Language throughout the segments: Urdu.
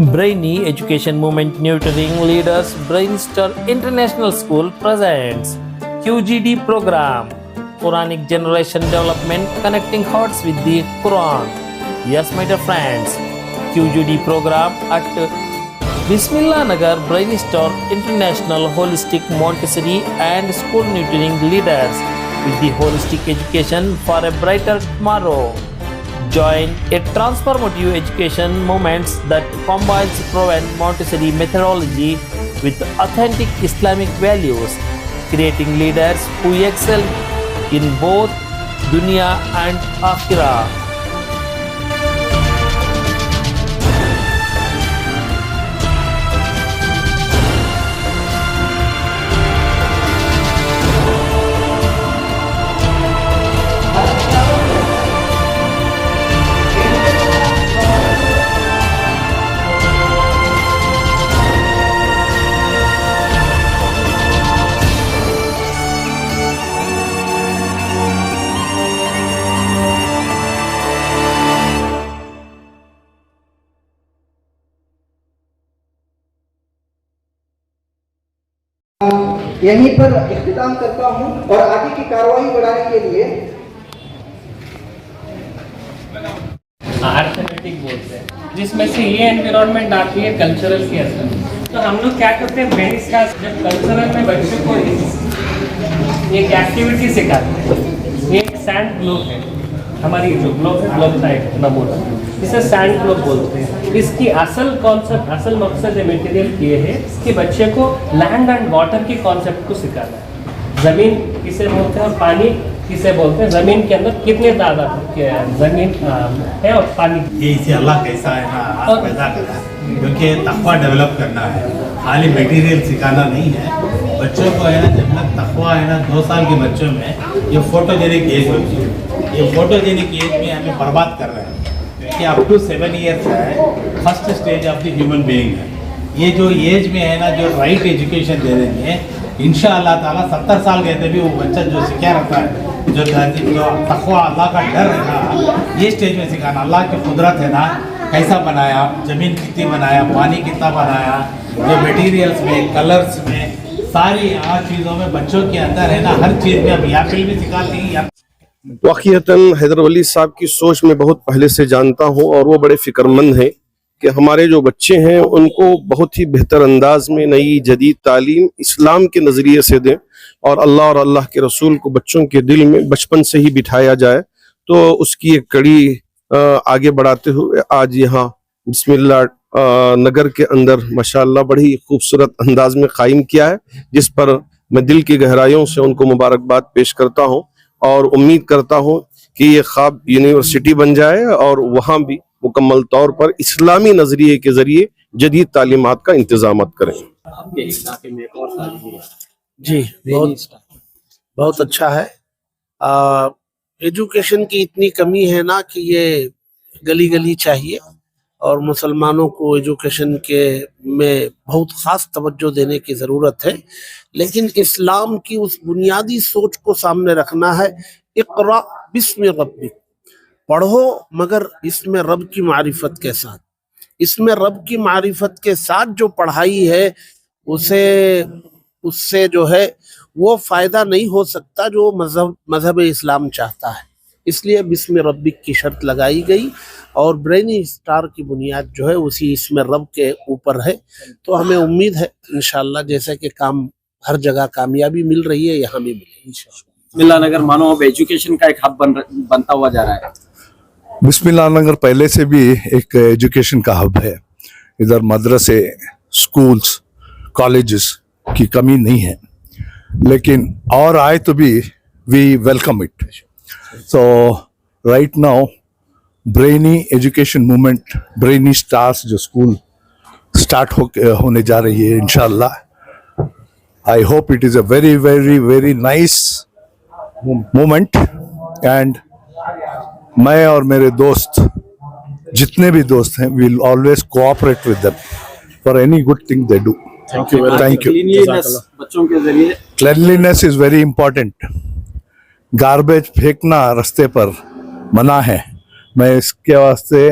Brainy Education Movement Nurturing Leaders Brainstar International School presents QGD program, Quranic Generation Development Connecting Hearts with the Quran. Yes, my dear friends, QGD program at Bismillah Nagar Brainstar International Holistic Montessori and School Nurturing Leaders with the holistic education for a brighter tomorrow. Join a transformative education movement that combines proven Montessori methodology with authentic Islamic values, creating leaders who excel in both dunya and akhirah. یہیں پر اختتام کرتا ہوں اور آگے کی کارروائی بڑھانے کے لیے آرتھمیٹک بولتے ہیں، جس میں سے یہ انوائرمنٹ آتی ہے کلچرل کے اثر. تو ہم لوگ کیا کرتے ہیں، برینس کا جب کلچرل میں بچوں کو ایک ایکٹیویٹی سکھاتے ہیں. ایک سینڈ گلوب ہے، ہماری جو گلوب ٹائپ نمونہ، اسے سینڈ گلوب بولتے ہیں. اس کی اصل کانسیپٹ، اصل مقصد مٹیریل یہ ہے کہ بچے کو لینڈ اینڈ واٹر کی کانسیپٹ کو سکھانا ہے. زمین کسے بولتے ہیں اور پانی کسے بولتے ہیں، زمین کے اندر کتنے تعداد کے زمین ہے اور پانی. یہ اسے اللہ کیسا ہے نا پیدا کرنا ہے، کیونکہ تقویٰ ڈیولپ کرنا ہے، خالی میٹیریل سکھانا نہیں ہے. بچوں کو ہے نا جب تک تقویٰ ہے نا 2 سال کے بچوں میں یہ فوٹوجینک ایج ہوتی ہے. یہ فوٹوجینک ایج میں ہمیں برباد کر رہے ہیں، کیونکہ اپ ٹو 7 ایئرس ہے first stage of the human being ہے. یہ جو ایج میں ہے نا جو رائٹ ایجوکیشن دے دیں گے انشاءاللہ تعالیٰ 70 سال کہتے بھی وہ بچہ جو سکھا رہتا ہے، جو تقویٰ اللہ کا ڈر ہے نا، یہ اسٹیج میں سکھانا. اللہ کی قدرت ہے نا، کیسا بنایا، زمین کتنی بنایا، پانی کتنا بنایا، جو میٹیریلس میں، کلرس میں، ساری چیزوں میں بچوں کے اندر ہے نا ہر چیز میں. اب ایپل بھی سکھاتے ہیں. واقعتاً حیدر ولی صاحب کی سوچ میں بہت پہلے سے جانتا ہوں اور وہ بڑے فکر مند ہیں کہ ہمارے جو بچے ہیں ان کو بہت ہی بہتر انداز میں نئی جدید تعلیم اسلام کے نظریے سے دیں اور اللہ کے رسول کو بچوں کے دل میں بچپن سے ہی بٹھایا جائے. تو اس کی ایک کڑی آگے بڑھاتے ہوئے آج یہاں بسم اللہ نگر کے اندر ماشاءاللہ بڑی خوبصورت انداز میں قائم کیا ہے، جس پر میں دل کی گہرائیوں سے ان کو مبارکباد پیش کرتا ہوں اور امید کرتا ہوں کہ یہ خواب یونیورسٹی بن جائے اور وہاں بھی مکمل طور پر اسلامی نظریے کے ذریعے جدید تعلیمات کا انتظامات کریں. جی بہت اچھا ہے. ایجوکیشن کی اتنی کمی ہے نا کہ یہ گلی گلی چاہیے اور مسلمانوں کو ایجوکیشن کے میں بہت خاص توجہ دینے کی ضرورت ہے. لیکن اسلام کی اس بنیادی سوچ کو سامنے رکھنا ہے. اقرا بسم ربک، پڑھو مگر اس میں رب کی معرفت کے ساتھ. اس میں رب کی معرفت کے ساتھ جو پڑھائی ہے اس سے جو ہے وہ فائدہ نہیں ہو سکتا جو مذہب اسلام چاہتا ہے. اس لیے بسم ربک کی شرط لگائی گئی اور برینی اسٹار کی بنیاد جو ہے اسی اسم رب کے اوپر ہے. تو ہمیں امید ہے انشاءاللہ جیسے کہ کام ہر جگہ کامیابی مل رہی ہے یہاں بھی ملے انشاءاللہ. بسم اللہ نگر مانو اب ایجوکیشن کا ایک ہب بنتا ہوا جا رہا ہے. بسم اللہ نگر پہلے سے بھی ایک ایجوکیشن کا ہب ہے. ادھر مدرسے، سکولز، کالجز کی کمی نہیں ہے، لیکن اور آئے تو بھی we welcome it. So right now brainy education movement, brainy stars جو اسکول اسٹارٹ ہونے جا رہی ہے انشاءاللہ. I hope it is a very, very, very nice moment and میں اور میرے دوست جتنے بھی دوست ہیں we'll always cooperate with them for any good thing they do. Thank you. بچوں کے ذریعے Cleanliness is very important. Garbage پھینکنا رستے پر منع ہے. میں اس کے واسطے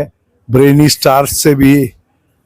برینی اسٹارس سے بھی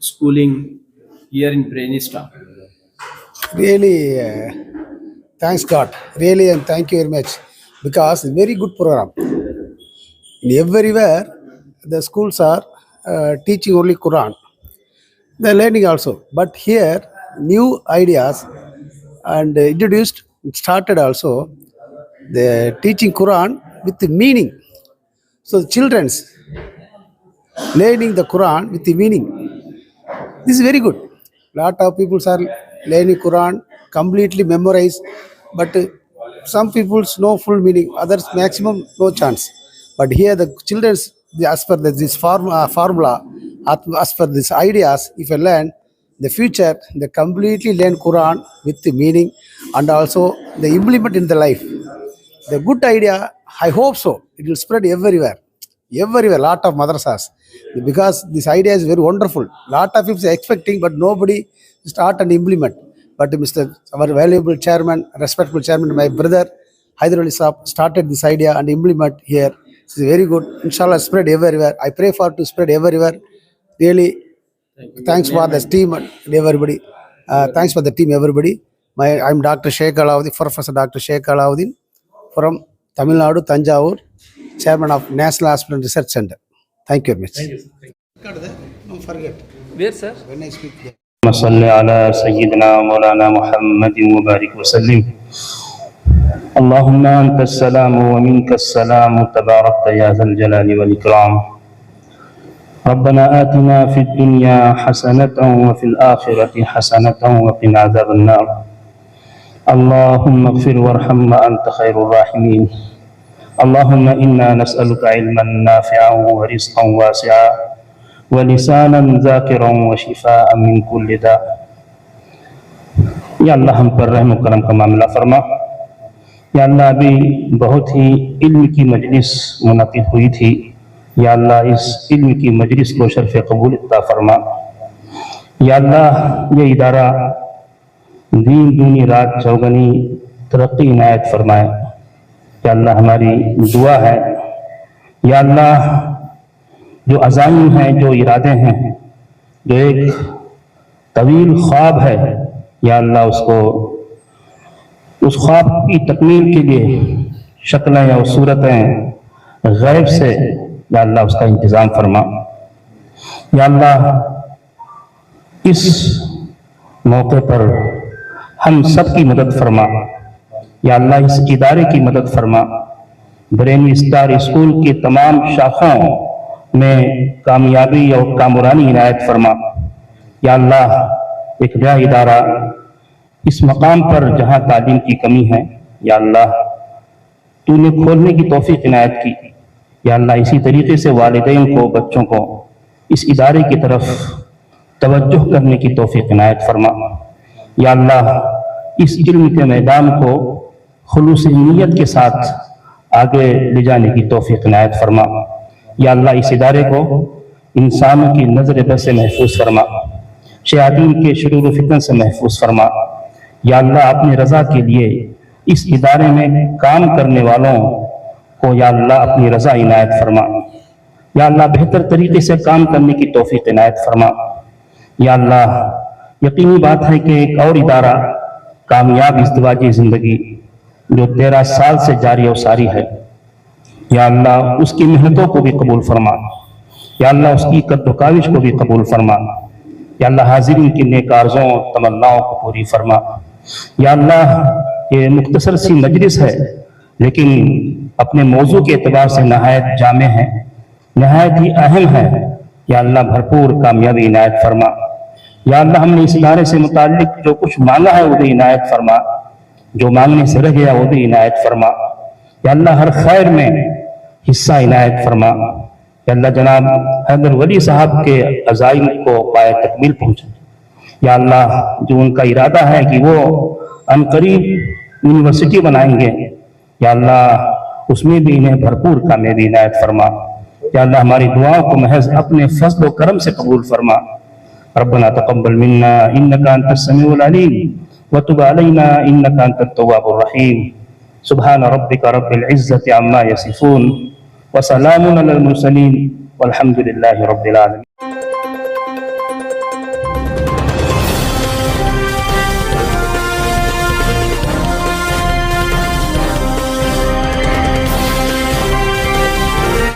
Schooling here in Brainy Star. Really, thanks God. Really, and thank you very much because it's very good program. Everywhere, the schools are teaching only Quran. They're learning also, but here new ideas and introduced started also. They're teaching Quran with the meaning. So the children's learning the Quran with the meaning. This is very good. Lot of people are learning Quran completely memorized, but some people know full meaning, others maximum no chance. But here the children's as per this formula, as per these ideas, if I learn the future, they completely learn Quran with the meaning and also they implement in the life. The good idea, I hope so. It will spread everywhere. Lot of madrasas, because this idea is very wonderful. Lot of people are expecting, but nobody start and implement. But our valuable chairman, respectful chairman, my brother Haider Ali Saab started this idea and implement here. This is very good. Inshallah, spread everywhere. I pray for to spread everywhere. Really, thanks for the team and everybody. Thanks for the team, everybody. I'm Dr. Sheikh Alauddin, Professor Dr. Sheikh Alauddin from Tamil Nadu, Tanjavur, Chairman of National Hospital Research Center. Thank you very much. Don't forget. Where, sir? When I speak there. صل على سيدنا مولانا محمد وبارك وسلم. اللهم أنت السلام ومنك السلام تباركت يا ذا الجلال والإكرام. ربنا آتنا في الدنيا حسنة وفي الآخرة حسنة وقنا عذاب النار. اللهم اغفر وارحم وأنت خير الراحمين. اللهم إنا نسألك علما نافعا ورزقا واسعا ولسانا ذاکرا وشفاء من كل داء. یا اللہ ہم پر رحم و کرم کا معاملہ فرما. یا اللہ ابھی بہت ہی علم کی مجلس منعقد ہوئی تھی. یا اللہ اس علم کی مجلس کو شرف قبول عطا فرما. یا اللہ یہ ادارہ دین دنی رات چوگنی ترقی عنایت فرمائے. یا اللہ ہماری دعا ہے. یا اللہ جو عزائم ہیں, جو ارادے ہیں, جو ایک طویل خواب ہے, یا اللہ اس کو اس خواب کی تکمیل کے لیے شکلیں اور صورتیں غیب سے یا اللہ اس کا انتظام فرما. یا اللہ اس موقع پر ہم سب کی مدد فرما. یا اللہ اس ادارے کی مدد فرما. برینی اسٹار اسکول کی تمام شاخوں میں کامیابی اور کامرانی عنایت فرما. یا اللہ ایک نیا ادارہ اس مقام پر جہاں تعلیم کی کمی ہے یا اللہ تو نے کھولنے کی توفیق عنایت کی. یا اللہ اسی طریقے سے والدین کو بچوں کو اس ادارے کی طرف توجہ کرنے کی توفیق عنایت فرما. یا اللہ اس علم کے میدان کو خلوص نیت کے ساتھ آگے لے جانے کی توفیق عنایت فرما. یا اللہ اس ادارے کو انسانوں کی نظر بد سے محفوظ فرما. شیاطین کے شرور و فتن سے محفوظ فرما. یا اللہ اپنی رضا کے لیے اس ادارے میں کام کرنے والوں کو یا اللہ اپنی رضا عنایت فرما. یا اللہ بہتر طریقے سے کام کرنے کی توفیق عنایت فرما. یا اللہ یقینی بات ہے کہ ایک اور ادارہ کامیاب ازدواجی زندگی جو 13 سال سے جاری و ساری ہے یا اللہ اس کی محنتوں کو بھی قبول فرما. یا اللہ اس کی قد و کاوش کو بھی قبول فرما. یا اللہ حاضرین کی نیک آرزوں اور تمناؤں کو پوری فرما. یا اللہ یہ مختصر سی مجلس ہے لیکن اپنے موضوع کے اعتبار سے نہایت جامع ہے, نہایت ہی اہم ہے. یا اللہ بھرپور کامیابی عنایت فرما. یا اللہ ہم نے اس ادارے سے متعلق جو کچھ مانگا ہے وہ بھی عنایت فرما, جو مانگنے سے رہ گیا وہ بھی عنایت فرما. یا اللہ ہر خیر میں حصہ عنایت فرما. یا اللہ جناب حیدر ولی صاحب کے عزائم کو پائے تکمیل پہنچے. یا اللہ جو ان کا ارادہ ہے کہ وہ عنقریب یونیورسٹی بنائیں گے یا اللہ اس میں بھی انہیں بھرپور کامیابی عنایت فرما. یا اللہ ہماری دعاؤں کو محض اپنے فضل و کرم سے قبول فرما. ربنا تقبل منا انك انت السميع العليم وتب علينا انك انت التواب الرحيم. سبحان ربك رب العزة عما يصفون وسلام على المرسلين والحمد لله رب العالمين.